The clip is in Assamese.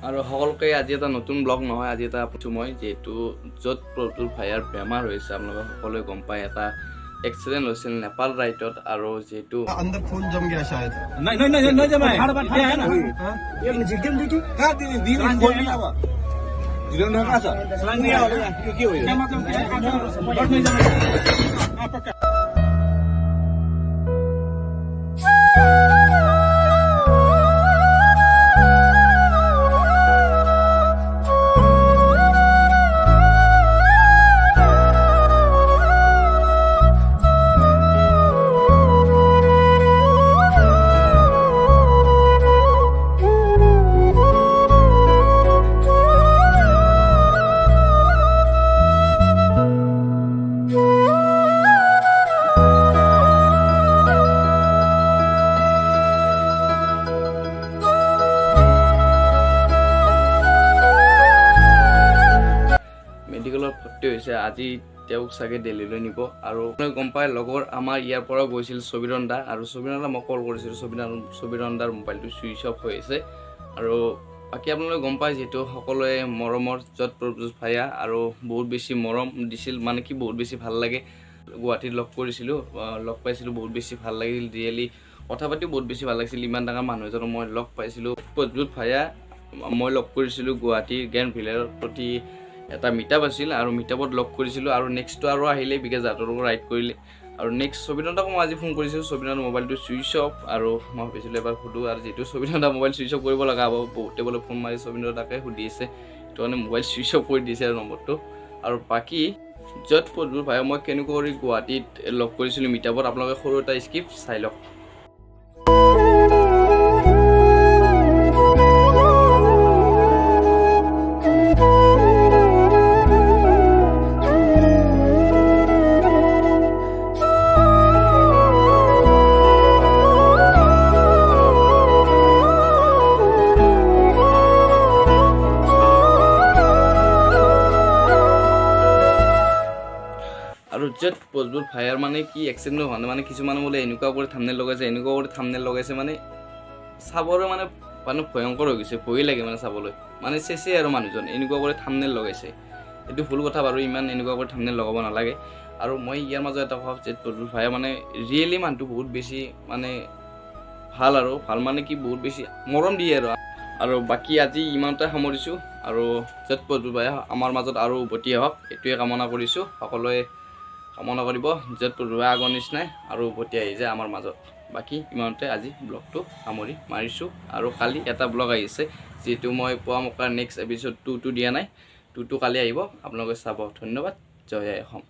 আৰু সকলোকে আজি এটা নতুন ব্লগ নহয়, আজি এটা মই যেহেতু য'ত প্ৰতুল ভাইয়াৰ বেমাৰ হৈছে আপোনালোকে সকলোৱে গম পায়। এটা এক্সিডেণ্ট হৈছিল নেপাল ৰাইটত আৰু যেহেতু अंदर खून जम गया शायद। नहीं जमा है ना ये जिगम देखी का दी फोन नहीं आवा जिगम ना का सलांग नहीं आवा क्यों क्या मतलब बट नहीं जमा हां पक्का মেডিকেলত ভৰ্তি হৈছে। আজি তেওঁক চাগে দিল্লীলৈ নিব। আৰু গম পায় লগৰ আমাৰ ইয়াৰ পৰা গৈছিল ছবিৰণ দা, আৰু ছবিৰণ দা মই কল কৰিছিলোঁ, ছবিৰণ দাৰ মোবাইলটো ছুইচ অফ হৈ আছে। আৰু বাকী আপোনালোকে গম পায় যিহেতু সকলোৱে মৰমৰ য'ত প্ৰতুল ভাইয়া আৰু বহুত বেছি মৰম দিছিল, মানে কি বহুত বেছি ভাল লাগে। গুৱাহাটীত লগ পাইছিলোঁ, বহুত বেছি ভাল লাগিল। ৰিয়েলি কথা পাতি বহুত বেছি ভাল লাগিছিল। ইমান ডাঙৰ মানুহ এজনক মই লগ পাইছিলোঁ। প্ৰতুল ভাইয়া মই লগ কৰিছিলোঁ গুৱাহাটীৰ গ্ৰেণ্ড ভিলেজৰ প্ৰতি এটা মিটআপ আছিল, আৰু মিটআপত লগ কৰিছিলোঁ। আৰু নেক্সটটো আৰু আহিলে বিকাশ জাতৰ লগত ৰাইড কৰিলে। আৰু নেক্সট ছবিৰণদাক মই আজি ফোন কৰিছিলোঁ, ছবিৰণ মোবাইলটো ছুইচ অফ। আৰু মই ভাবিছিলোঁ এবাৰ সুধোঁ, আৰু যিহেতু ছবিৰণদা মোবাইল ছুইচ অফ কৰিব লগা হ'ব, বহুতে বোলে ফোন মাৰি ছবিৰণদাকে সুধি আছে, সেইটো কাৰণে মোবাইল ছুইচ অফ কৰি দিছে আৰু নম্বৰটো। আৰু বাকী য'ত প্ৰতুল ভাই মই কেনেকৈ কৰি গুৱাহাটীত লগ কৰিছিলোঁ মিটআপত, আপোনালোকে সৰু এটা স্কিপ চাই লওক। আৰু য'ত প্ৰতুল ভাইয়াৰ মানে কি এক্সিডেণ্ট হোৱা নাই, মানে কিছুমানে বোলে এনেকুৱা কৰি থাম্বনেইল লগাইছে, এনেকুৱা কৰি থাম্বনেইল লগাইছে, মানে চাবলৈ মানে ভয়ংকৰ হৈ গৈছে, ভয় লাগে মানে চাবলৈ, মানে চেচে আৰু মানুহজন এনেকুৱা কৰি থাম্বনেইল লগাইছে। এইটো ভুল কথা বাৰু, ইমান এনেকুৱা কৰি থাম্বনেইল লগাব নালাগে। আৰু মই ইয়াৰ মাজত এটা কথা যে প্ৰতুল ভাইয়া মানে ৰিয়েলি মানুহটো বহুত বেছি মানে ভাল, আৰু ভাল মানে কি বহুত বেছি মৰম দিয়ে আৰু বাকী আজি ইমানতে সামৰিছোঁ। আৰু য'ত প্ৰতুল ভাইয়া আমাৰ মাজত আৰু উভতি আহক, এইটোৱে কামনা কৰিছোঁ। সকলোৱে কামনা কৰিব য'ত প্ৰতুল ভাইয়া আগৰ নিচিনাই আৰু উভতি আহি যায় আমাৰ মাজত। বাকী ইমানতে আজি ব্লগটো সামৰি মাৰিছোঁ। আৰু কালি এটা ব্লগ আহিছে, যিহেতু মই পোৱা মকাৰ নেক্সট এপিছ'ড 2টো দিয়া নাই, 2টো কালি আহিব, আপোনালোকে চাব। ধন্যবাদ। জয় আই অসম।